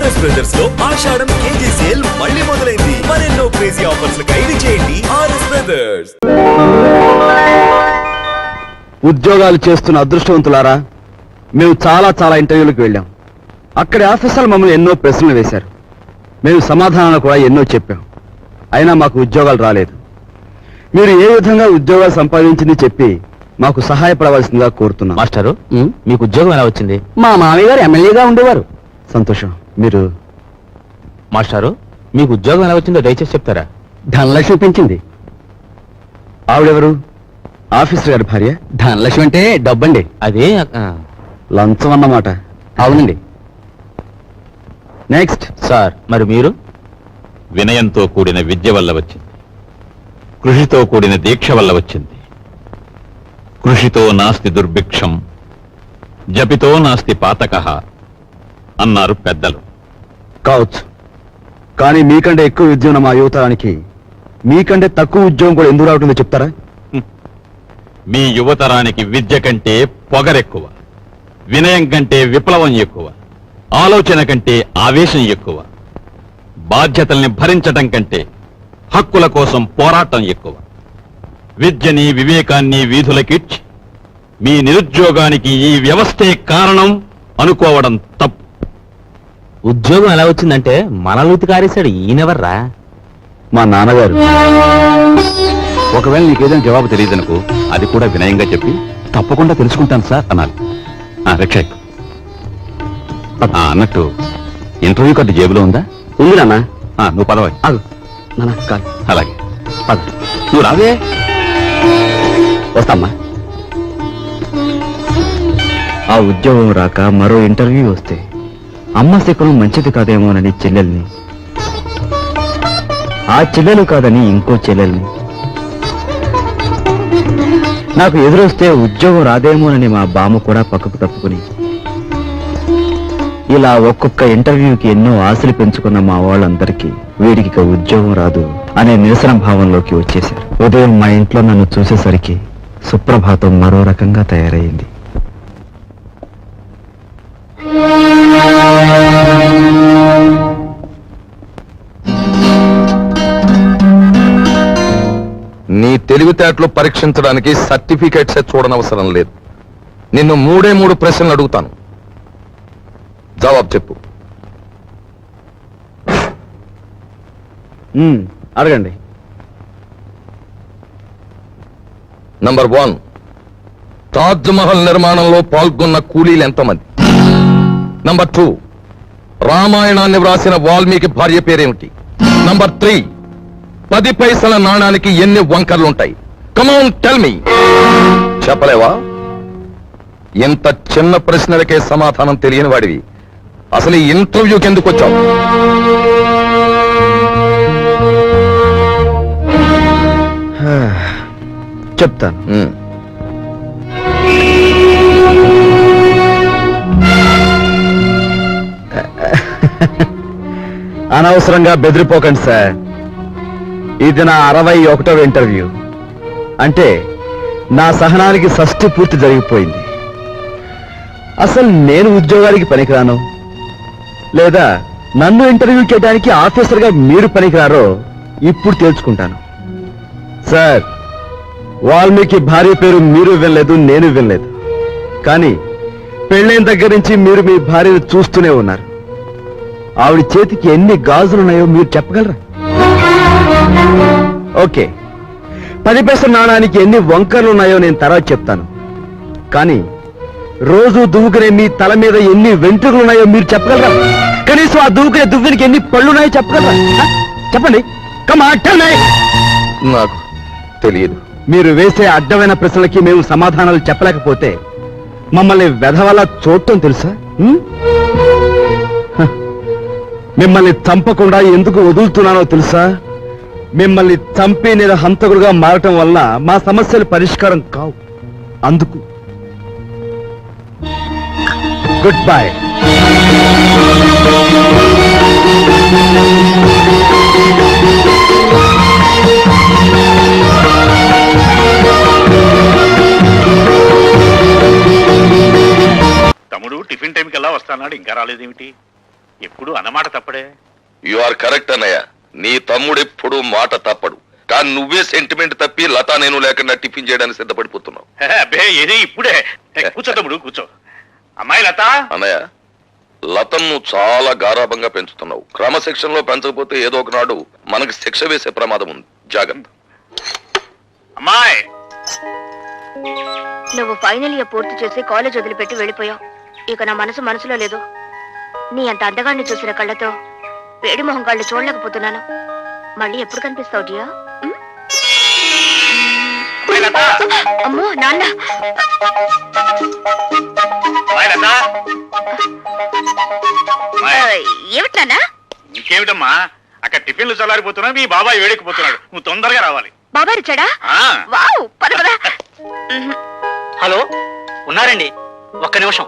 RS brothers లో ఆషాఢం KG sale మళ్ళీ మొదలైంది. మరెన్నో క్రేజీ ఆఫర్స్ ఖైదు చేయండి ఆర్ఎస్ బ్రదర్స్. ఉద్యోగాలు చేస్తున్న అదృష్టవంతులారా, మేము చాలా చాలా ఇంటర్వ్యూలకు వెళ్ళాం. అక్కడి ఆఫీసర్లు మమ్మల్ని ఎన్నో ప్రశ్నలు వేశారు. మేము సమాధానాలు కూడా ఎన్నో చెప్పాం. అయినా మాకు ఉద్యోగాలు రాలేదు. మీరు ఏ విధంగా ఉద్యోగాలు సంపాదించింది చెప్పి మాకు సహాయపడవలసిందిగా కోరుతున్నాం. మాస్టరు, మీకు ఉద్యోగం ఎలా వచ్చింది? మా మామయ్య గారు ఎమ్మెల్యేగా ఉండేవారు. సంతోషం. మీరు? మాస్టారు, మీకు ఉద్యోగం ఎలా వచ్చిందో దయచేసి చెప్తారా? ధనలక్ష్మి పెంచింది. ఆవిడెవరు? ఆఫీసర్ గారి భార్య. ధనలక్ష్మి అంటే డబ్బండి. అదే లంచం అన్నమాట. అవునండి. నెక్స్ట్. సార్, మరి మీరు? వినయంతో కూడిన విద్య వల్ల వచ్చింది, కృషితో కూడిన దీక్ష వల్ల వచ్చింది. కృషితో నాస్తి దుర్భిక్షం, జపితో నాస్తి పాతకః అన్నారు పెద్దలు. కావచ్చు, కానీ మీకంటే ఎక్కువ విద్య ఉన్న మా యువతరానికి మీకంటే తక్కువ ఉద్యోగం కూడా ఎందుకు రావటుందో చెప్తారా? మీ యువతరానికి విద్య కంటే పొగరెక్కువ, వినయం కంటే విప్లవం ఎక్కువ, ఆలోచన కంటే ఆవేశం ఎక్కువ, బాధ్యతల్ని భరించటం కంటే హక్కుల కోసం పోరాటం ఎక్కువ. విద్యని వివేకాన్ని వీధులకిచ్చి మీ నిరుద్యోగానికి ఈ వ్యవస్థే కారణం అనుకోవడం తప్పు. ఉద్యోగం ఎలా వచ్చిందంటే మనలూతి కారేశాడు. ఈయనెవర్రా? మా నాన్నగారు. ఒకవేళ నీకేదైనా జవాబు తెలియదనుకో, అది కూడా వినయంగా చెప్పి తప్పకుండా తెలుసుకుంటాను సార్ అనాలి. రిక్షా అన్నట్టు ఇంటర్వ్యూ కార్డు జేబులో ఉందా? ఉంది నాన్న. నువ్వు పదవా. అలాగే పద. నువ్వు రావే. వస్తామ్మా. ఆ ఉద్యోగం రాక మరో ఇంటర్వ్యూ వస్తే అమ్మ శకునం మంచిది కాదేమోనని చెల్లెల్ని, ఆ చెల్లెలు కాదని ఇంకో చెల్లెల్ని, నాకు ఎదురొస్తే ఉద్యోగం రాదేమోనని మా బామ్మ కూడా పక్కకు తప్పుకుని, ఇలా ఒక్కొక్క ఇంటర్వ్యూకి ఎన్నో ఆశలు పెంచుకున్న మా వాళ్ళందరికీ వీడికి ఉద్యోగం రాదు అనే నిరసన భావంలోకి వచ్చేశారు. ఉదయం మా ఇంట్లో నన్ను చూసేసరికి సుప్రభాతం మరో రకంగా తయారైంది. నీ తెలివితేటలు పరీక్షించడానికి సర్టిఫికేట్సే చూడనవసరం లేదు. నిన్ను మూడు ప్రశ్నలు అడుగుతాను, జవాబు చెప్పు. అడగండి. నంబర్ 1, తాజ్ మహల్ నిర్మాణంలో పాల్గొన్న కూలీలు ఎంతమంది? నంబర్ 2, రామాయణాన్ని వ్రాసిన వాల్మీకి భార్య పేరేమిటి? నంబర్ 3, 10 పైసల నాణానికి ఎన్ని వంకర్లుంటాయి? Come on tell me. చెప్పలేవా? ఇంత చిన్న ప్రశ్నలకే సమాధానం తెలియని వాడివి అసలు ఈ ఇంటర్వ్యూకి ఎందుకు వచ్చావు? చెప్తాను. అనవసరంగా బెదిరిపోకండి సార్. ఇది నా 61వ ఇంటర్వ్యూ. అంటే నా సహనానికి షష్ఠి పూర్తి జరిగిపోయింది. అసలు నేను ఉద్యోగానికి పనికిరాను, లేదా నన్ను ఇంటర్వ్యూ చేయడానికి ఆఫీసర్గా మీరు పనికిరారో ఇప్పుడు తేల్చుకుంటాను. సార్, వాల్మీకి భార్య పేరు మీరు వినలేదు, నేను వినలేదు. కానీ పెళ్ళైన దగ్గర నుంచి మీరు మీ భార్యను చూస్తూనే ఉన్నారు. ఆవిడ చేతికి ఎన్ని గాజులున్నాయో మీరు చెప్పగలరా? ఓకే, 10 పైసల నాణానికి ఎన్ని వంకర్లున్నాయో నేను తర్వాత చెప్తాను. కానీ రోజు దువ్వుకునే మీ తల మీద ఎన్ని వెంట్రుకలున్నాయో మీరు చెప్పగలరా? కనీసం ఆ దువ్వుకునే దువ్వునికి ఎన్ని పళ్ళున్నాయో చెప్పగలరా? చెప్పండి. నాకు తెలియదు. మీరు వేసే అడ్డమైన ప్రశ్నలకి మేము సమాధానాలు చెప్పలేకపోతే మమ్మల్ని వెధవలా చూడటం తెలుసా? మిమ్మల్ని చంపకుండా ఎందుకు వదులుతున్నానో తెలుసా? మిమ్మల్ని చంపి నేను హంతకుడుగా మారటం వల్ల మా సమస్యలు పరిష్కారం కావు. అందుకు గుడ్ బై. తమ్ముడు టిఫిన్ టైంకి ఎలా వస్తానాడు, ఇంకా రాలేదేమిటి? ఎప్పుడు అన్నమాట తప్పడే. యు ఆర్ కరెక్ట్ అన్నయ్య. నీ తమ్ముడు ఎప్పుడు మాట తప్పడు. కానీ నువ్వే సెంటిమెంట్ తప్పి లతా నేను లేకుండా టిఫిన్ చేయడానికి సిద్ధపడిపోతున్నావు. అబ్బే ఏది ఇప్పుడే. కూర్చో తమ్ముడు కూర్చో. అమ్మాయి లత. అన్నయ్య, లతను నువ్వు చాలా గారాభంగా పెంచుతున్నావు. క్రమశిక్షణలో పెంచకపోతే ఏదో ఒకనాడు మనకి శిక్ష వేసే ప్రమాదం ఉంది. జాగ్రత్త. అమ్మాయి నువ్వు ఫైనల్ ఇయర్ పూర్తి చేసి కాలేజ్ వదిలిపెట్టి వెళ్ళిపోయావు. ఇక నా మనసులో లేదు. నీ అంత అందగాన్ని చూసిన కళ్ళతో వేడి మొహం కళ్ళు చూడలేకపోతున్నాను. మళ్ళీ ఎప్పుడు కనిపిస్తావు డియా? అమ్మాయి లత. అమ్మో నాన్న. అమ్మాయి లత. అమ్మాయి. ఏమిటి నాన్న? ఇంకేమిటమ్మా, అక్కడ టిఫిన్లు చల్లారిపోతున్నా, మీ బాబాయ్ వేడెక్కిపోతున్నాడు. నువ్వు తొందరగా రావాలి. బాబాయ్ వచ్చాడా? ఆ. వావ్, పద పద. హలో, ఉన్నారండి? ఒక్క నిమిషం.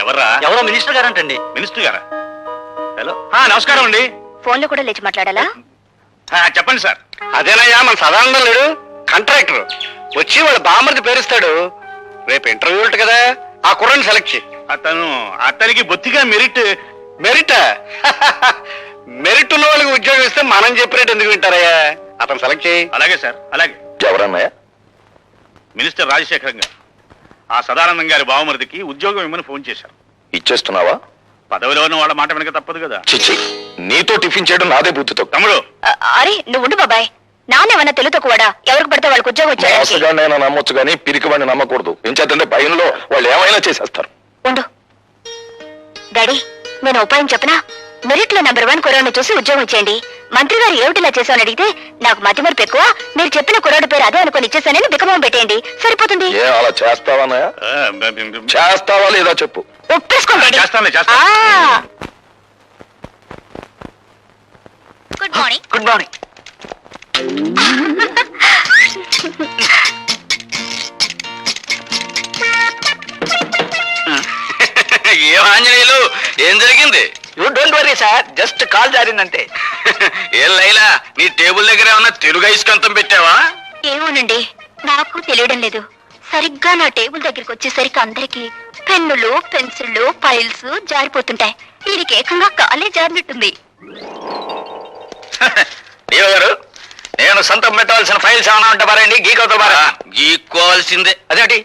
ఎవర్రా? ఎవరో మినిస్టర్ గారంటండి. మినిస్టర్ గారా? హలో, నమస్కారం అండి. ఫోన్ లో కూడా లేచి మాట్లాడాలా? చెప్పండి సార్. అదేనయ్యా, మన సదానందం లేడు, కాంట్రాక్టర్ వచ్చి వాళ్ళ బామ్మర్ది పేరుస్తాడు. రేపు ఇంటర్వ్యూ ఉంటుంది కదా, ఆ కుర్రని సెలెక్ట్ చేయి. అతనికి బొత్తిగా మెరిట్. మెరిట్ మెరిట్ ఉన్న వాళ్ళకి ఉద్యోగం ఇస్తే మనం చెప్పినట్టు ఎందుకు వింటారయ్యా? అతను సెలెక్ట్ చేయి. అలాగే సార్, అలాగే. ఎవరన్నయ్య? మినిస్టర్ రాజశేఖరం గారు ఆ సదానందం గారి బావమరిదికి ఉద్యోగం ఇమ్మని ఫోన్ చేశారు. ఇచ్చేస్తున్నావా? పదవిలో ఉన్న వాళ్ళ మాట వెనక తప్పదు కదా. చిచ్చి, నీతో టిఫిన్ చేయడం నాదే బుద్ధితో. తమ్ముడు, అరే నువ్వు ఉండు బాబాయ్. నాన్నేమన్నా తెలుతో కూడా ఎవరికి పడితే వాళ్ళకి ఉద్యోగం వచ్చాడు. మోసగాడినైనా నమ్మొచ్చు కానీ పిరికి వాడిని నమ్మకూడదు. ఏం చేద్దంటే భయంలో వాళ్ళు ఏమైనా చేసేస్తారు. ఉండు డాడీ, నేను ఉపాయం చెప్పనా? మెరిట్ లో నెంబర్ 1 కుర్రాడిని చూసి ఉద్యోగం ఇచ్చేయండి. మంత్రి గారు ఏమిటిలా చేశామని అడిగితే నాకు మతి మరపు ఎక్కువ, మీరు చెప్పిన కుర్రాడి పేరు అదే అనుకుని ఇచ్చేసానని బికమం పెట్టేయండి, సరిపోతుంది. ఏ అలా చేస్తావా? చేస్తావా లేదా చెప్పు. ఒప్పేసుకోండి. చేస్తానులే, గుడ్ మార్నింగ్. Good morning. ఏం ఆంజనేయులు, ఏం జరిగింది? You don't worry sir, just call జారిందంటే. ఏం లైలా, నీ టేబుల్ దగ్గర ఏమన్నా తెలుగు ఐస్కంతం పెట్టావా? ఏమోనండి, నాకు తెలియడం లేదు. సరిగ్గా నా టేబుల్ దగ్గరికి వచ్చేసరికి అందరికి పెన్నులు, పెన్సిళ్ళు, ఫైల్స్ జారిపోతుంటాయి. దీనికి ఏకంగా కాలే జారినట్టుంది. దేవ గారు, నేను సొంతం పెట్టవలసిన ఫైల్స్ ఏమైనా ఉంటే పారండి. గీక్కోవాల్సిందే. అదేంటి?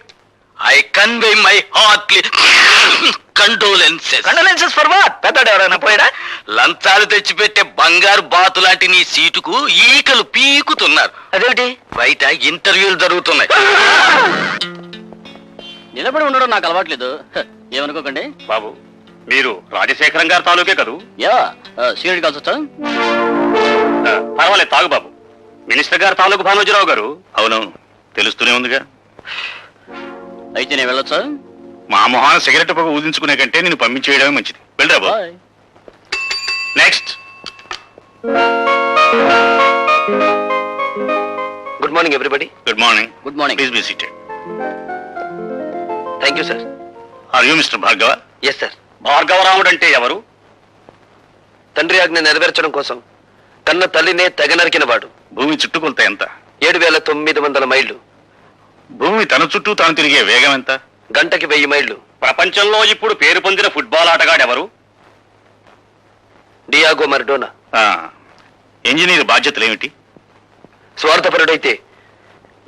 I convey my heartly condolences. Condolences for what? పెద్దడు ఎవరైనా పోయాడా? లంచాలు తెచ్చిపెట్టే బంగారు బాతు లాంటి నీ సీటుకు ఈకలు పీకుతున్నారు. అదేంటి? బయట ఇంటర్వ్యూలు జరుగుతున్నాయి. నిలబడి ఉండడం నాకు అలవాట్లేదు, ఏమనుకోకండి. బాబు, మీరు రాజశేఖరం గారి తాలూకే కదూ? యా, సీనియర్ కాల్స్ వచ్చా? పర్వాలేదు, తాగు బాబు. మినిస్టర్ గారు తాలూకు భానోజీరావు గారు. అవునవును, తెలుస్తూనే ఉందిగా. అయితే నేను వెళ్ళొచ్చా? మా మొహాన సిగరెట్ పొగ ఊదించుకునే కంటే నేను పంపించేయడమే మంచిది. వెళ్ళరా బాబు. Bye. Next. Good morning everybody. Good morning. Good morning. Please be seated. Thank you sir. Are you mister Bhargava? Yes sir. భార్గవరాముడు అంటే ఎవరు? తండ్రి ఆజ్ఞ నెరవేర్చడం కోసం కన్న తల్లినే తెగ నరికిన వాడు. భూమి చుట్టుకొలత ఎంత? 7,900 మైళ్ళు. భూమి తన చుట్టూ తాను తిరిగే వేగం ఎంత? గంటకి 1000 మైళ్ళు. ప్రపంచంలో ఇప్పుడు పేరు పొందిన ఫుట్బాల్ ఆటగాడు ఎవరు? Diego Maradona. ఇంజనీర్ బాధ్యతలు ఏమిటి? స్వార్థపరుడైతే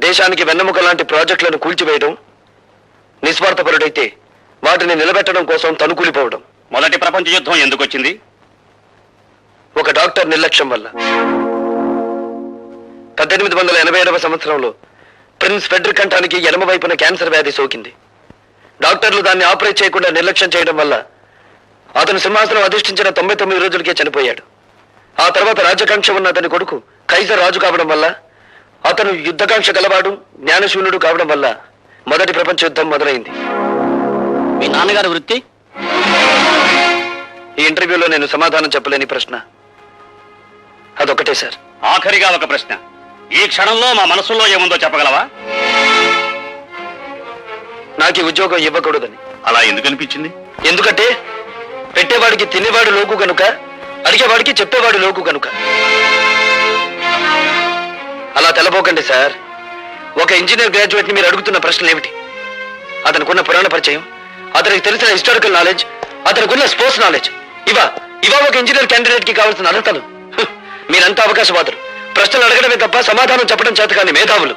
దేశానికి వెన్నెముక లాంటి ప్రాజెక్టులను కూల్చివేయడం, నిస్వార్థపరుడైతే వాటిని నిలబెట్టడం కోసం తనుకూలిపోవడం. మొదటి ప్రపంచ యుద్ధం ఎందుకు వచ్చింది? ఒక డాక్టర్ నిర్లక్ష్యం వల్ల. 1887వ సంవత్సరంలో ప్రిన్స్ ఫెడ్రిక్ కంఠానికి ఎడమ వైపున క్యాన్సర్ వ్యాధి సోకింది. డాక్టర్లు దాన్ని ఆపరేట్ చేయకుండా నిర్లక్ష్యం చేయడం వల్ల అతను సింహాసనం అధిష్ఠించిన 99 రోజులకే చనిపోయాడు. ఆ తర్వాత రాజకాంక్ష ఉన్న అతని కొడుకు కైజర్ రాజు కావడం వల్ల, అతను యుద్ధకాంక్ష గలవాడు, జ్ఞానశూన్యుడు కావడం వల్ల మొదటి ప్రపంచ యుద్ధం మొదలైంది. మీ నాన్నగారి వృత్తి? ఈ ఇంటర్వ్యూలో నేను సమాధానం చెప్పలేని ప్రశ్న అదొకటే సార్. ఆఖరిగా ఒక ప్రశ్న. ఈ క్షణంలో మా మనసులో ఏముందో చెప్పగలవా? నాకు ఈ ఉద్యోగం ఇవ్వకూడదని. అలా ఎందుకు అనిపించింది? ఎందుకంటే పెట్టేవాడికి తినేవాడు లోకు కనుక, అడిగేవాడికి చెప్పేవాడు లోకు కనుక. అలా తెలబోకండి సార్. ఒక ఇంజనీర్ గ్రాడ్యుయేట్ ని మీరు అడుగుతున్న ప్రశ్నలు ఏమిటి? అతనికున్న పురాణ పరిచయం, అతనికి తెలిసిన హిస్టారికల్ నాలెడ్జ్, అతనికున్న స్పోర్ట్స్ నాలెడ్జ్ ఇవా ఒక ఇంజనీర్ క్యాండిడేట్ కి కావాల్సిన అర్హతలు. మీరంతా అవకాశవాదులు, ప్రశ్నలు అడగడమే తప్ప సమాధానం చెప్పడం చేత కాని మేధావులు.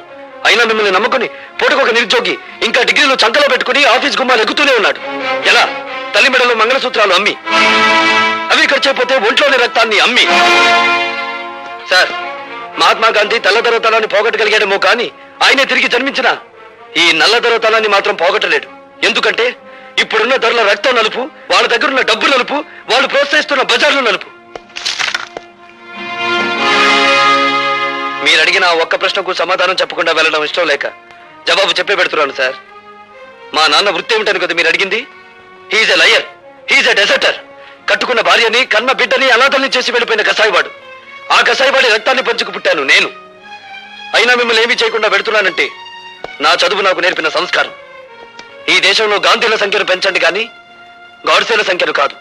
అయినా మిమ్మల్ని నమ్ముకుని పూటకొక నిరుద్యోగి ఇంకా డిగ్రీలు చంకలో పెట్టుకుని ఆఫీస్ గుమ్మాలు ఎక్కుతూనే ఉన్నాడు. ఎలా? తల్లి మెడలో మంగళసూత్రాలు అమ్మి, అవి ఖర్చైపోతే ఒంట్లోని రక్తాన్ని అమ్మి. సార్, మహాత్మా గాంధీ తెల్లదొరతనాన్ని పోగొట్టగలిగాడేమో కానీ ఆయనే తిరిగి జన్మించిన ఈ నల్లదొరతనాన్ని మాత్రం పోగొట్టలేడు. ఎందుకంటే ఇప్పుడున్న ధరల రక్తం నలుపు, వాళ్ళ దగ్గరున్న డబ్బు నలుపు, వాళ్ళు ప్రోత్సహిస్తున్న బజార్లు నలుపు. మీరు అడిగిన ఒక్క ప్రశ్నకు సమాధానం చెప్పకుండా వెళ్ళడం ఇష్టం లేక జవాబు చెప్పే పెడుతున్నాను సార్. మా నాన్న వృత్తి ఏమిటని కదా మీరు అడిగింది? హీఈస్ ఎ లయర్, హీఈస్ ఎ డెజర్టర్. కట్టుకున్న భార్యని, కన్న బిడ్డని అనాథల్ని చేసి వెళ్ళిపోయిన కసాయివాడు. ఆ కసాయివాడి రక్తాన్ని పంచుకు పుట్టాను నేను. అయినా మిమ్మల్ని ఏమీ చేయకుండా పెడుతున్నానంటే నా చదువు నాకు నేర్పిన సంస్కారం. ఈ దేశంలో గాంధీల సంఖ్యను పెంచండి కానీ గాడ్సేల సంఖ్యను కాదు.